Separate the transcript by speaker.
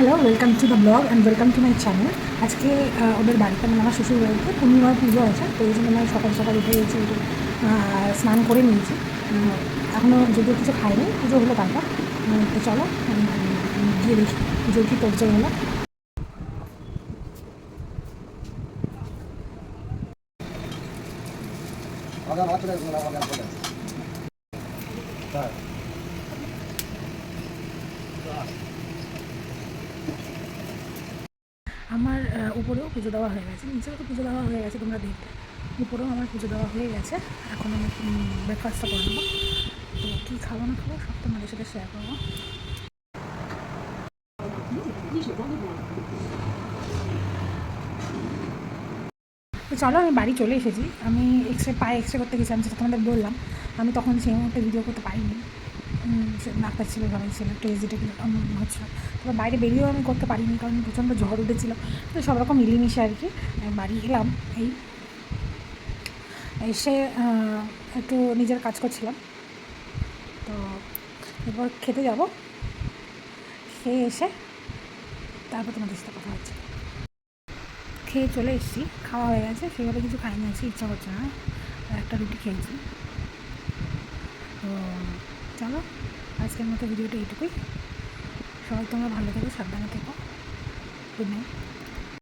Speaker 1: Hello, welcome to the blog and welcome to my channel. আজকে ওদের বাড়িতে মানে আমার শ্বশুর বাড়িতে পূর্ণিমার পুজো আছে, তো এই জন্য আমি সকাল সকাল উঠে গেছি, একটু স্নান করে নিয়েছি। এখনও যদিও কিছু খাইনি, পুজো হলো তারপর। তো চলো গিয়ে দেখি পুজোর কী তোরজোর হলো। আমার উপরেও পুজো দেওয়া হয়ে গেছে, নিচেও তো পুজো দেওয়া হয়ে গেছে, তোমরা দেখতে। উপরেও আমার পুজো দেওয়া হয়ে গেছে। এখন আমি ব্রেকফাস্টটা করে নেবো। তো কী খাবো না খাবো সব তোমাদের সাথে শেয়ার করবো। তো চলো, আমি বাড়ি চলে এসেছি। আমি পায়ে এক্সরে করতে গেছিলাম, যেটা তোমাদের বললাম। আমি তখন সেই মুহূর্তে ভিডিও করতে পারিনি, ডাক্তার ছিল, সবাই ছিল, একটু এজিটেড হচ্ছিলো। তারপর বাইরে বেরিয়েও আমি করতে পারিনি, কারণ প্রচণ্ড ঝড় উঠেছিলো। তো সব রকম মিলিমিশে আর কি বাড়ি এলাম। এই এসে একটু নিজের কাজ করছিলাম। তো এরপর খেতে যাব, খেয়ে এসে তারপর তোমাদের সাথে কথা হচ্ছে। খেয়ে চলে এসেছি, খাওয়া হয়ে গেছে, সেভাবে কিছু খাইনি, আছে ইচ্ছা করছে না। একটা রুটি খেয়েছি। তো চলো, আজকের মতো ভিডিওটা এইটুকুই। সবাই তোমরা ভালো থেকো, সাবধানে থেকো। Good night.